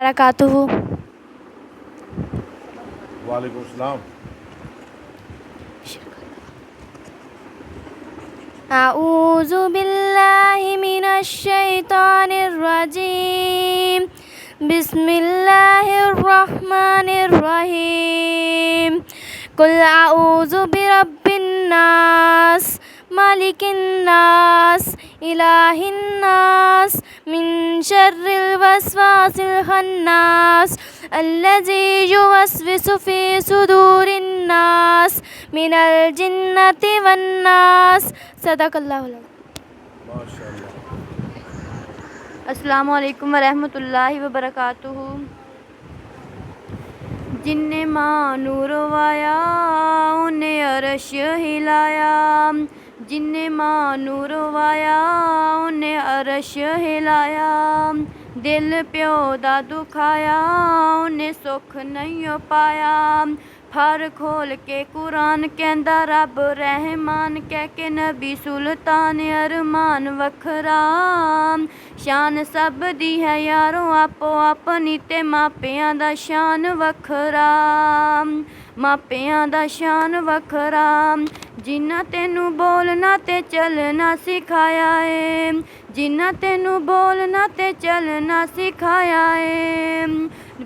برکاتہ. وعلیکم السلام. اعوذ باللہ من الشیطان الرجیم. بسم اللہ الرحمن الرحیم. قل اعوذ برب الناس مالک الناس الہ الناس من شر الوسواس الخناس الذی یوسوس فی صدور الناس من الجنۃ والناس. صدق اللہ العظیم. ماشاء اللہ. السلام علیکم ورحمۃ اللہ وبرکاتہ. جن نے ماں نور وایا انہیں عرش ہلایا. جن نے ماں نور وایا انہیں عرش ہلایا. دل پیو دا دکھایا انہیں سکھ نہیں پایا. پھر کھول کے قرآن کہندا رب رحمان کہہ کے نبی سلطان ارمان وکھرا. شان سب دی ہے یارو آپو اپنی تے ماپیاں دا شان وکھرا. ماپیاں دا شان وکھرا. جنہ تینوں بولنا تے چلنا سکھایا ہے. جنہ تینوں بولنا تے چلنا سکھایا ہے.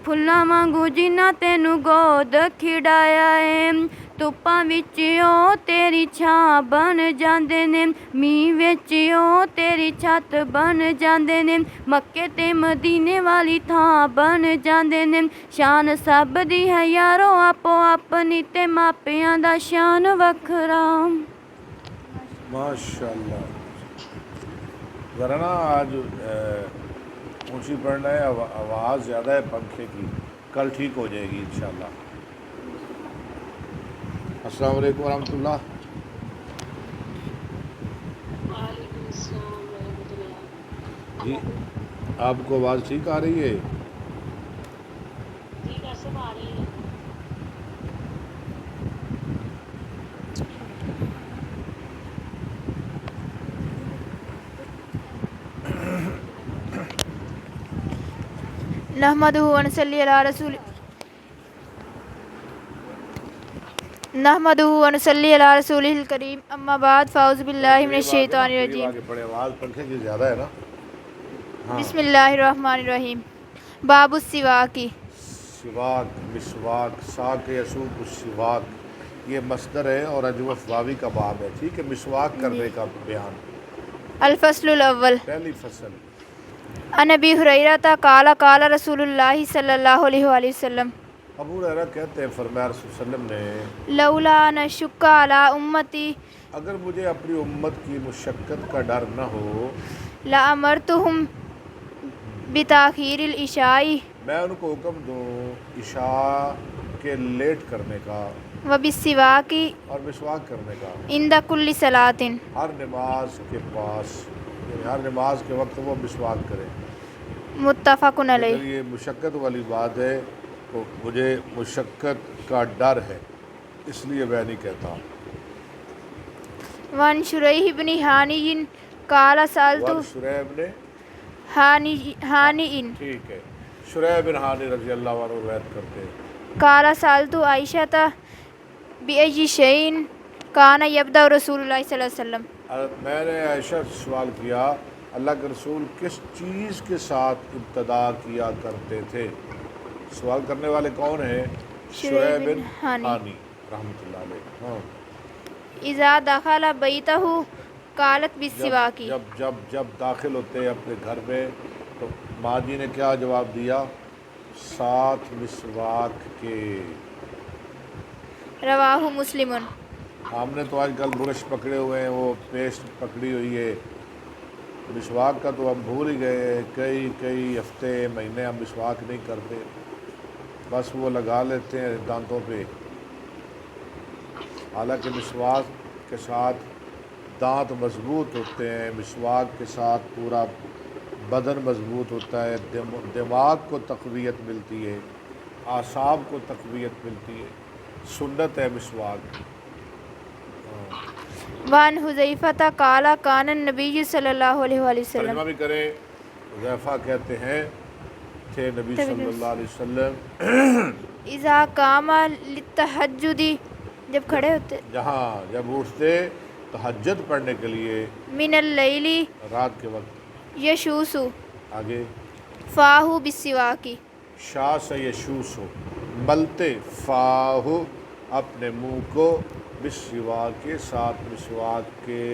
پھلاں وانگو جنہ تینوں گود کھڈایا ہے. ਧੁੱਪਾਂ ਵਿੱਚ ਉਹ ਤੇਰੀ ਛਾਂ ਬਣ ਜਾਂਦੇ ਨੇ. ਮੀਂਹ ਵਿੱਚ ਉਹ ਤੇਰੀ ਛੱਤ ਬਣ ਜਾਂਦੇ ਨੇ. ਮੱਕੇ ਤੇ ਮਦੀਨੇ ਵਾਲੀ ਥਾਂ ਬਣ ਜਾਂਦੇ ਨੇ. ਸ਼ਾਨ ਸਭ ਦੀ ਹੈ ਯਾਰੋ ਆਪੋ ਆਪਣੀ ਤੇ ਮਾਪਿਆਂ ਦਾ ਸ਼ਾਨ ਵੱਖਰਾ. ماشاء اللہ. ذرا نا آج اونچی پڑھنا ہے, آواز زیادہ ہے پنکھے کی, کل ٹھیک ہو جائے گی انشاءاللہ. السلام علیکم ورحمۃ اللہ. وعلیکم السلام ورحمۃ اللہ. جی آپ کو آواز ٹھیک آ رہی ہے؟ جی کیسے آ رہی ہے؟ نحمدہ ونصلی علی رسول نحمدہ ونصلی علی رسولہ الکریم. اما بعد فاعوذ باللہ من الشیطان الرجیم. بڑے آواز پنکھے کی زیادہ ہے نا. بسم اللہ الرحمن الرحیم. باب السواک. سواک, مسواک, ساک یسوق السواک, یہ مصدر ہے اور اجوف واوی کا باب ہے. ٹھیک ہے, مسواک کرنے کا بیان. الفصل الاول. پہلی فصل. عن ابی ہریرہ قال قال رسول اللہ صلی اللہ علیہ وآلہ وسلم. ابو ہریرہ کہتے ہیں فرمایا رسول صلی اللہ علیہ وسلم نے, لولا ان اشق علی امتی اگر مجھے اپنی امت کی مشقت کا ڈر نہ ہو, لامرتہم بتاخیر العشاء میں ان کو حکم دوں عشاء کے لیٹ کرنے کا وبالسواک اور مسواک کرنے کا عند کل صلاۃ. ہر نماز کے پاس, یعنی ہر نماز کے وقت وہ مسواک کرے. متفق اگر علیہ. یہ مشقت والی بات ہے تو مجھے مشقت کا ڈر ہے, اس لیے میں نہیں کہتا. وان شریح بن ہانی قال سألت شریب نے, ہانی ٹھیک ہے, شریب بن ہانی رضی اللہ عنہ روایت کرتے ہیں, قال سألت عائشہ بأي شيء كان يبدأ رسول اللہ صلی اللہ علیہ وسلم. میں نے عائشہ سے سوال کیا اللہ کے رسول کس چیز کے ساتھ ابتدا کیا کرتے تھے. سوال کرنے والے کون ہیں؟ شریح بن ہانی رحمۃ اللہ علیہ. ہاں, اذا دخل بیتہ قالت بالسواک. جب داخل ہوتے ہیں اپنے گھر میں تو ماں جی نے کیا جواب دیا؟ ساتھ مسواک کے. رواہ مسلم. ہم نے تو آج کل برش پکڑے ہوئے ہیں, وہ پیسٹ پکڑی ہوئی ہے. مسواک کا تو ہم بھول ہی گئے ہیں. کئی ہفتے مہینے ہم مسواک نہیں کرتے, بس وہ لگا لیتے ہیں دانتوں پہ. حالانکہ مسواک کے ساتھ دانت مضبوط ہوتے ہیں, مسواک کے ساتھ پورا بدن مضبوط ہوتا ہے, دماغ کو تقویت ملتی ہے, اعصاب کو تقویت ملتی ہے. سنت ہے مسواک. وان حذیفہ قال کان النبی صلی اللہ علیہ وآلہ وسلم. ترجمہ بھی کریں. حذیفہ کہتے ہیں تھے نبی صلی اللہ علیہ وسلم اذا قام للتہجد جب کھڑے ہوتے جب اٹھتے تہجد پڑھنے کے لیے من اللیل رات کے وقت یشوسو آگے فاہو بالسواکی شاہ سے یشوس ہو ملتے فاہو اپنے منہ کو بالسواک کے ساتھ مسواک کے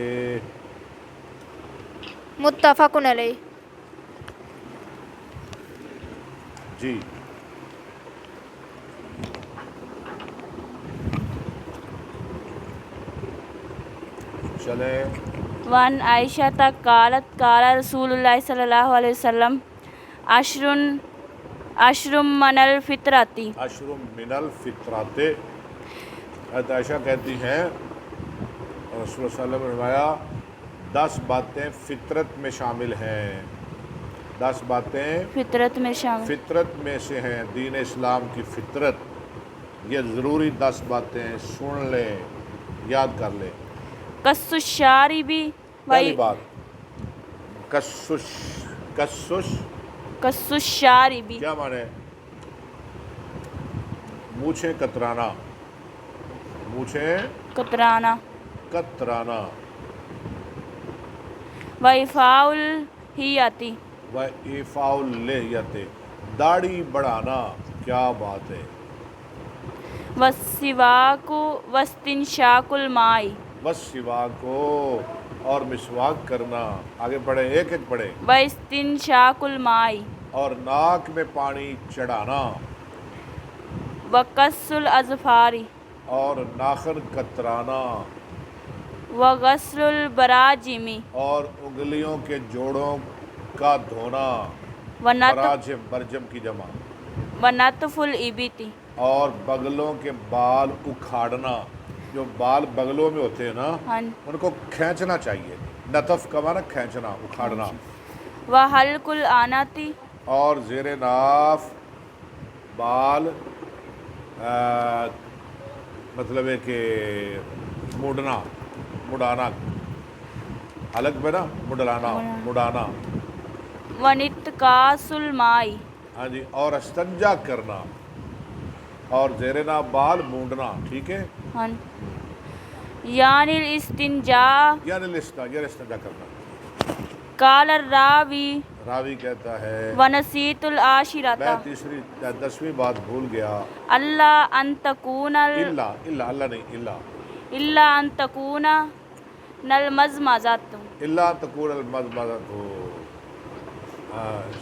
متفق علیہ. جی چلیں. وان عائشہ قالت قال رسول اللہ صلی اللہ علیہ وسلم عشر من الفطرتی عشر من الفطرات. حضرت عائشہ کہتی ہیں رسول اللہ صلی اللہ علیہ وسلم نے فرمایا 10 باتیں فطرت میں شامل ہیں. 10 باتیں فطرت میں شامل فطرت میں سے ہیں. دین اسلام کی فطرت یہ ضروری 10 باتیں ہیں. سن لیں یاد کر لیں. قص الشارب پہلی بات قص الشارب کیا معنی؟ مونچھیں کترانا. مونچھیں کترانا کترانا. وإفاء الحیاتی وإیفاء اللحیۃ داڑھی بڑھانا. کیا بات ہے. والسواک واستنشاق الماء والسواک کو اور مسواک کرنا. آگے پڑھیں ایک ایک پڑھیں. واستنشاق الماء اور ناک میں پانی چڑھانا. وقص الاظفار اور ناخن کترانا. وغسل البراجم اور انگلیوں کے جوڑوں کا دھونا. براجم برجم کی جمع. ونطف الابط اور بغلوں کے بال اکھاڑنا. جو بال بغلوں میں ہوتے ہیں نا ان کو کھینچنا چاہیے. نطف کا معنی کھینچنا اکھاڑنا. وحلق الانات اور زیر ناف بال مطلب ہے کہ مڈانا. حلق میں نا مڈانا. ونتقاص الماء ہاں جی. اور استنجا کرنا اور زیر ناف بال مونڈنا. ٹھیک ہے. ہاں یعنی الاستنجاء یعنی استنجا کرنا. قال الراوی راوی کہتا ہے ونسیت العاشرۃ میں 10ویں بات بھول گیا. اللہ ان تکون اللہ نہیں الا ان تکون المزمزۃ اللہ تکون المزمزۃ ہو.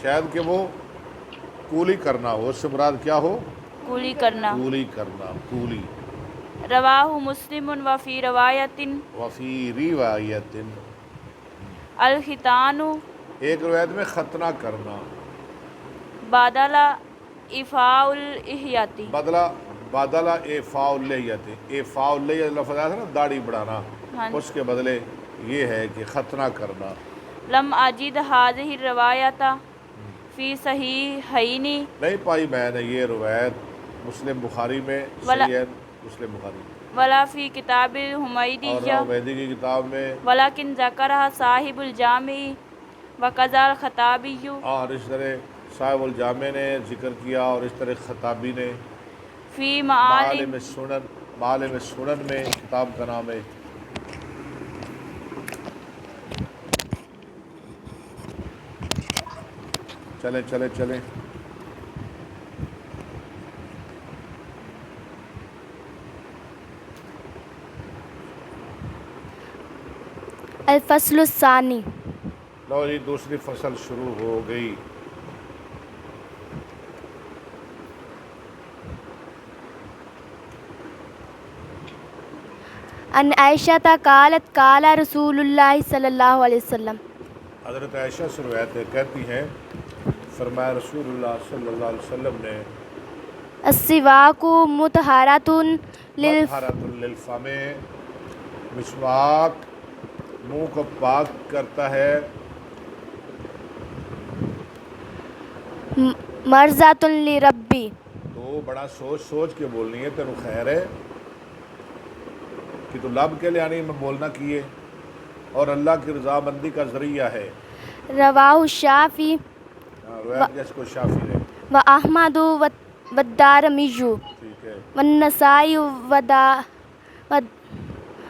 شاید کہ وہ کولی کرنا ہو. اس سے مراد کیا ہو؟ کولی کرنا. کولی. رواہ مسلم وفی روایت الختان ایک روایت میں ختنہ کرنا. بدل ایفاء الاحیاتی بدلہ ایفاء اللحیۃ. ایفاء اللحیۃ لفظ آیا تھا نا داڑھی بڑھانا. اس کے بدلے یہ ہے کہ ختنہ کرنا. لم اجد هذه الروایت فی صحیحین نہیں پائی میں نے یہ روایت مسلم بخاری میں. صحیح مسلم بخاری ولا فی کتاب اور الحمیدیہ حمیدی کی کتاب میں. ولکن ذکرها صاحب الجامع وقضى الخطابی. اور اس طرح صاحب الجامع نے ذکر کیا اور اس طرح خطابی نے فی معالم السنن میں کتاب کا نام ہے. چلیں الفصل الثانی. لو جی دوسری فصل شروع ہو گئی. ان عائشہ قالت قال رسول اللہ صلی اللہ علیہ وسلم. حضرت عائشہ سے روایت ہے کہتی ہیں فرمایا رسول اللہ صلی اللہ علیہ وسلم نے السواک مطہرۃ للفم مسواک منہ کو پاک کرتا ہے. مرضات لربی تو بڑا سوچ کے بولنی ہے. تینوں خیر ہے کہ تو لب کے لیے آنی میں بولنا کیے اور اللہ کی رضامندی کا ذریعہ ہے. رواہ الشافعی روایت جس کو شافعی نے وأحمد والدارمي ٹھیک ہے. والنسائی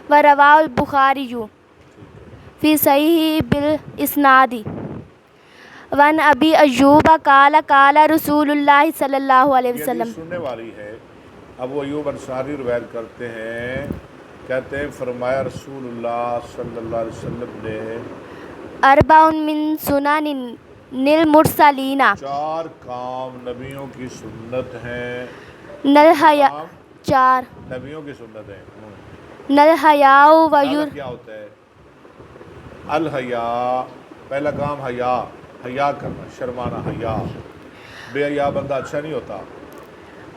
ورواه البخاري في صحيح بالإسناد وعن أبي أيوب قال قال رسول الله صلى الله عليه یہ وسلم. حدیث سننے والی ہے. ابو ایوب انصاری روایت کرتے ہیں، کہتے ہیں فرمایا رسول اللہ صلی اللہ علیہ وسلم نے أربع من سنن المرسلين 4 کام نبیوں کی سنت ہیں. نالحیاء کام 4 نبیوں کی سنت ہیں. نالحیاء حیا کیا ہوتا ہے؟ الحیا، پہلا کام حیا کرنا، شرمانا، حیا. بے حیا بندہ اچھا نہیں ہوتا.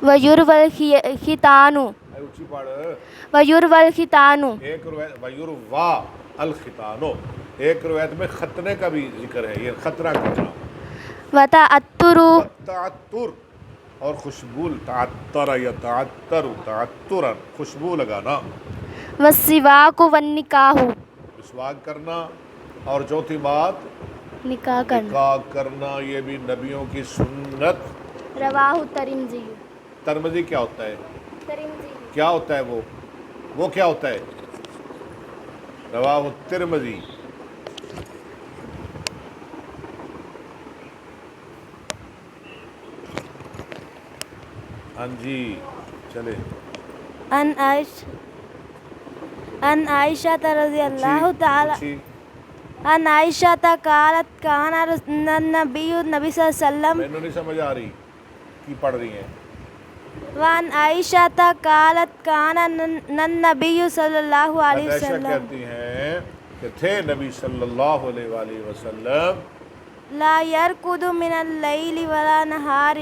ويروى الختان اونچی پڑھ. ويروى الختان ایک روایت ویروا الختانو، ایک روایت میں ختنے کا بھی ذکر ہے، یہ خطرہ کرنا. وتعطر تعطر اور خوشبو، تعطر یا تعطرا خوشبو لگانا. والسواک والنکاح مسواک کرنا. اور چوتھی بات نکاح کرنا. نکاح کرنا، یہ بھی نبیوں کی سنت. رواہ ترمذی. ترمذی کیا ہوتا ہے؟ ترمذی کیا ہوتا ہے وہ کیا ہوتا ہے؟ رواہ ترمذی. ہاں جی چلے. ان عائشہ رضی اللہ تعالی اچھی. ان عائشہ قالت کان نبی صلی اللہ علیہ وسلم. مینوں نہیں سمجھ آ رہی کی پڑھ رہی ہیں. وان عائشہ قالت کان النبی صلی اللہ علیہ عائشہ وسلم کہتی ہیں کہ تھے نبی صلی اللہ علیہ وآلہ وسلم لا یرقد من اللیل ولا نہار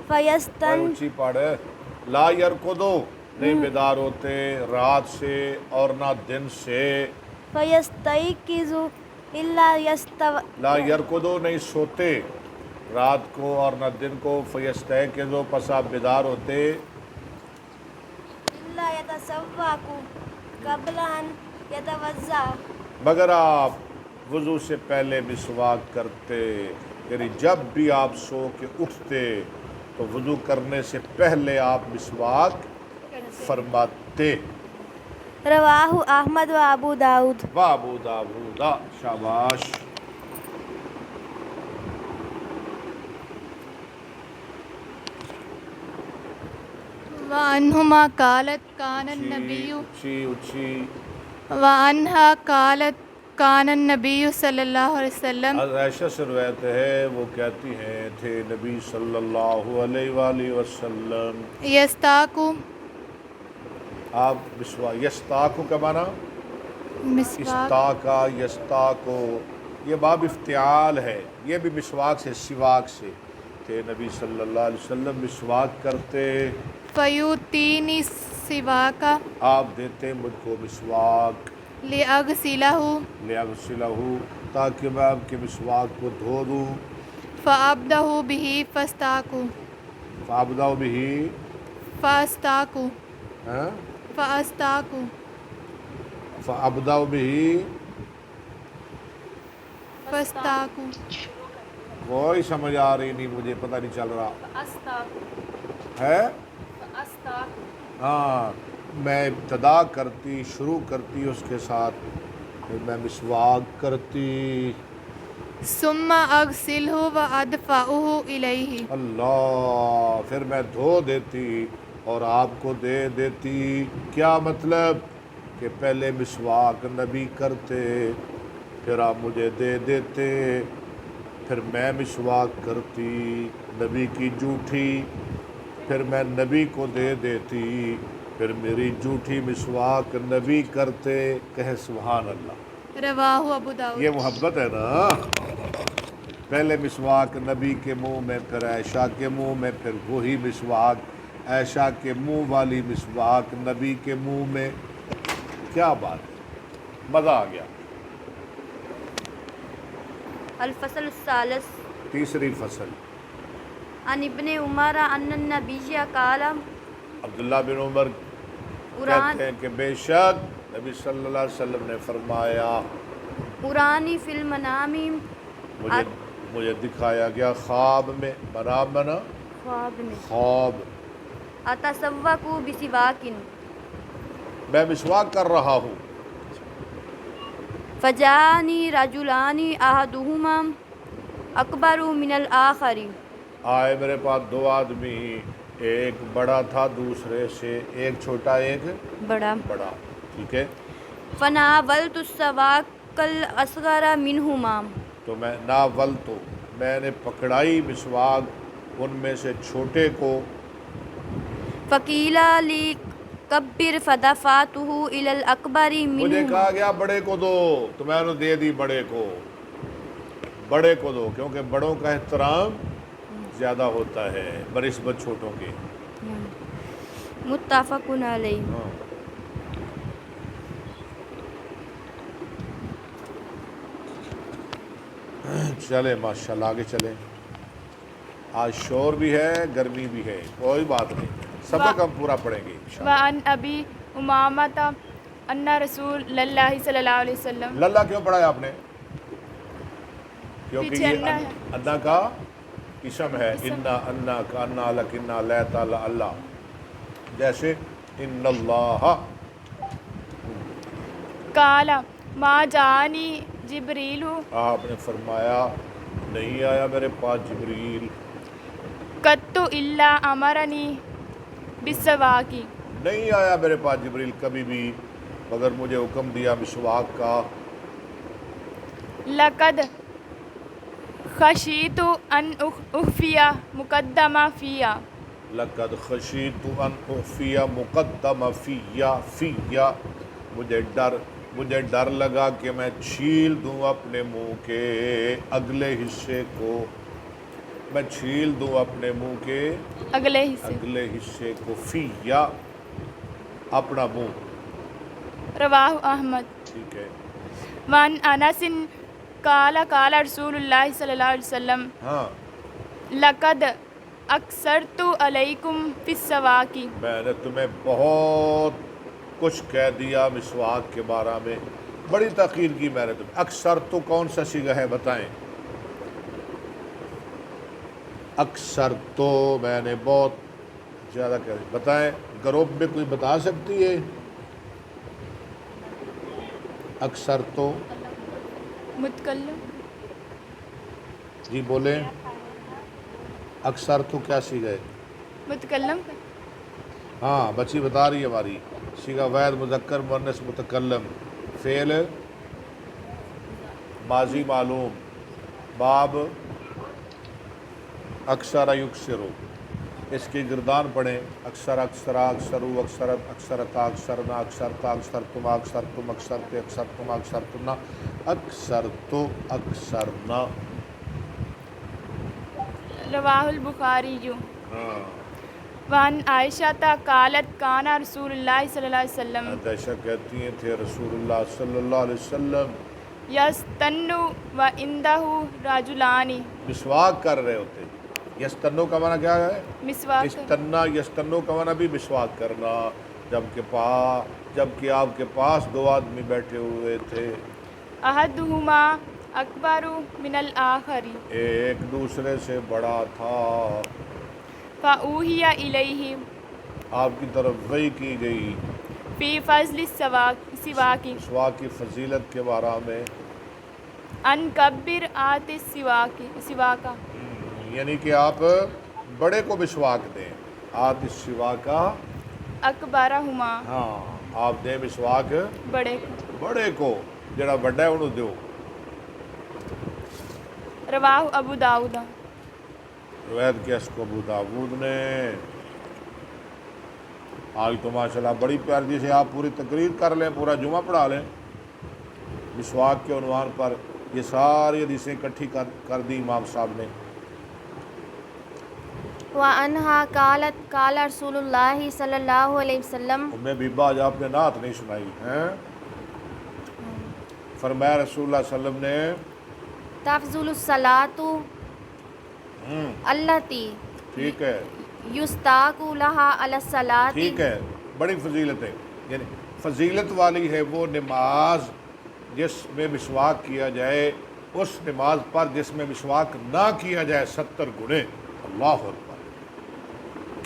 فیستن. اونچی پڑھ. لا یرقدو، نہیں بیدار ہوتے رات سے اور نہ دن سے. فیستیقظ الا لا یرقدو، نہیں سوتے رات کو اور نہ دن کو. فیستیقظو، پس آپ بیدار ہوتے. الا یتسوق قبل ان یتوضا، مگر آپ وضو سے پہلے مسواک کرتے. یعنی جب بھی آپ سو کے اٹھتے تو وضو کرنے سے پہلے آپ مسواک فرماتے. رواہ احمد و ابو داؤد. ابو داؤد. شاباش. وعنہما قالت کان النبی اچھی. وعنہا قالت کان النبی صلی اللہ علیہ وسلم. عائشہ سے روایت ہے، وہ کہتی ہیں تھے نبی صلی اللہ علیہ وآلہ وسلم یستاکو، آپ مسواک. یستاکو کا معنی مسواک. استاکا یستاکو، یہ باب افتعال ہے. یہ بھی مسواک سے، سواک سے. تھے نبی صلی اللہ علیہ وسلم مسواک کرتے. فیوتینی سواکا، آپ دیتے مجھ کو مسواک. لیغسلہ، لیغسلہ، تاکہ میں آپ کے مسواک کو دھو دوں. فابدہ بہ فاستاکو، فابدأ بہ فاستاکو، ہاں، فاستاکو، فابدأ بہ. فاستاکو. کوئی سمجھ آ رہی نہیں، مجھے پتہ نہیں چل رہا ہے. ہاں، میں ابتدا کرتی، شروع کرتی اس کے ساتھ، پھر میں مسواک کرتی. ثم اغسلہ وادفعہ الیہ، اللہ، پھر میں دھو دیتی اور آپ کو دے دیتی. کیا مطلب؟ کہ پہلے مسواک نبی کرتے، پھر آپ مجھے دے دیتے، پھر میں مسواک کرتی نبی کی جھوٹھی، پھر میں نبی کو دے دیتی، پھر میری جھوٹھی مسواک نبی کرتے. کہے سبحان اللہ. رواہ ابو داؤد. یہ محبت ہے نا. پہلے مسواک نبی کے منہ میں، پھر عائشہ کے منہ میں، پھر وہی مسواک عائشہ کے منہ والی مسواک نبی کے منہ میں. کیا بات ہے، مزہ آ گیا. الفصل الثالث. تیسری فصل. عن ابن عمر ان النبی قال. عبداللہ بن عمر کہتے ہیں کہ بے شک نبی صلی اللہ علیہ وسلم نے فرمایا، ارانی فی المنام، مجھے دکھایا گیا خواب میں. منام بنا خواب میں خواب اتسوق بسواک میں مسواک کر رہا ہوں فجانی رجلانی احدہما اکبر من الآخر آئے میرے پاس دو آدمی، ایک بڑا تھا دوسرے سے، ایک چھوٹا ایک بڑا بڑا، ٹھیک ہے؟ فناولت السواک الاصغر منہما تو میں نے پکڑائی مسواک ان میں سے چھوٹے کو، فقیل لی کبر فدفعتہ الی الاکبر مجھے منہما کہا گیا بڑے کو دو، تو میں نے دے دی بڑے کو دو، کیونکہ بڑوں کا احترام زیادہ ہوتا ہے بنسبت چھوٹوں کے۔ متفق علیہ۔ ہاں۔ چلے ماشاءاللہ آگے چلیں، آج شور بھی ہے گرمی بھی ہے، کوئی بات نہیں، سبق ہم پورا پڑھیں گے انشاءاللہ۔ وعن ابی امامۃ ان رسول اللہ صلی اللہ علیہ وسلم، للہ کیوں پڑھایا آپ نے؟ کیونکہ پیچھے یہ انا ہے۔ انا کا اسم ہے، انا کا انا لکنا لیتا اللہ، جیسے ان اللہ قال ما جانی جبریل آپ نے فرمایا نہیں آیا میرے پاس جبریل، قط الا امرنی بالسواک، نہیں آیا میرے پاس جبریل کبھی بھی مگر مجھے حکم دیا مسواک کا۔ لقد خشیت ان اخفی مقدم فیا، لقد خشیت ان اخفی مقدم فیا، مجھے ڈر لگا کہ میں چھیل دوں اپنے منہ کے اگلے حصے کو، میں چھیل دوں اپنے منہ کے اگلے حصے۔ اگلے حصے کو، فیا اپنا منہ، رواہ احمد۔ ٹھیک ہے؟ وعن انس قال قال رسول اللہ صلی اللہ علیہ وسلم ہاں، لقد اکثرت علیکم فی السواک، میں نے تمہیں بہت کچھ کہہ دیا مسواک کے بارے میں، بڑی تاخیر کی میں نے تمہیں۔ اکثر تو کون سا صیغہ ہے بتائیں؟ اکثر تو میں نے بہت زیادہ کہہ دیا، بتائیں گروپ میں کوئی بتا سکتی ہے؟ اکثر تو متکلم، جی بولیں، اکثر تو کیا صیغہ ہے؟ متکلم، ہاں بچی بتا رہی ہے ہماری، صیغہ واحد مذکر مؤنث متکلم، فعل ماضی معلوم، باب اکثر یکثرو، اس کی گردان پڑھیں، اکثر اکثرا اکثرو اکثرت اکثرتا اکثرنا اکثرتا اکثرتما اکثرتم اکثرتے اکثرتما اکثرتنا اکثرتو اکثرنا۔ رواہ البخاری۔ ہاں، وعن عائشہ قالت کان رسول اللہ صلی اللہ علیہ وسلم عائشہ کہتی ہیں تھے رسول اللہ صلی اللہ علیہ وسلم یستن و عندہ رجلان، مسواک کر رہے ہوتے۔ یستنو کا معنی کیا ہے؟ مسواک، استنا، یستنو کا معنی بھی مسواک کرنا، جبکہ آپ کے پاس دو آدمی بیٹھے ہوئے تھے، احدہما اکبر من الآخر، ایک دوسرے سے بڑا تھا، فاوحی الیہ آپ کی طرف وحی کی گئی فی فضل السواک مسواک کی فضیلت کے بارے میں، ان کبر آت السواک، یعنی کہ آپ بڑے کو مسواک دیں، آت السواک، اکبرہما، ہاں آپ دیں مسواک بڑے کو۔ بڑے کو، جڑا بڑا ہے انہوں دیو۔ رواہ ابو داؤد۔ روایت کیا اس کو ابو داؤد نے۔ آج تو ماشاءاللہ بڑی پیاری سے آپ پوری تقریر کر لیں، پورا جمعہ پڑھا لیں مسواک کے عنوان پر، یہ ساری حدیثیں اکٹھی کر دی امام صاحب نے۔ وعنہا قالت قال رسول اللہ صلی اللہ علیہ وسلم ام بیبہ آج آپ نے نعت نہیں سنائی ہیں، فرمایا رسول اللہ صلی اللہ علیہ وسلم نے تفضل الصلاۃ التی ٹھیک ہے، یستاق لہا علی الصلاۃ، ٹھیک ہے، بڑی فضیلت ہے، یعنی فضیلت والی ہے وہ نماز جس میں مسواک کیا جائے، اس نماز پر جس میں مسواک نہ کیا جائے 70 گنے۔ اللہ اکبر،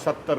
70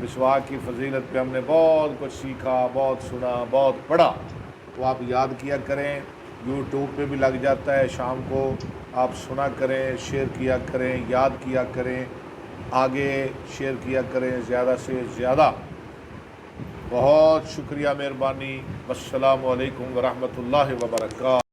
مسواک کی فضیلت پہ ہم نے بہت کچھ سیکھا، بہت سنا، بہت پڑھا، تو آپ یاد کیا کریں، یوٹیوب پہ بھی لگ جاتا ہے، شام کو آپ سنا کریں، شیئر کیا کریں، یاد کیا کریں، آگے شیئر کیا کریں زیادہ سے زیادہ۔ بہت شکریہ، مہربانی۔ السلام علیکم ورحمۃ اللہ وبرکاتہ۔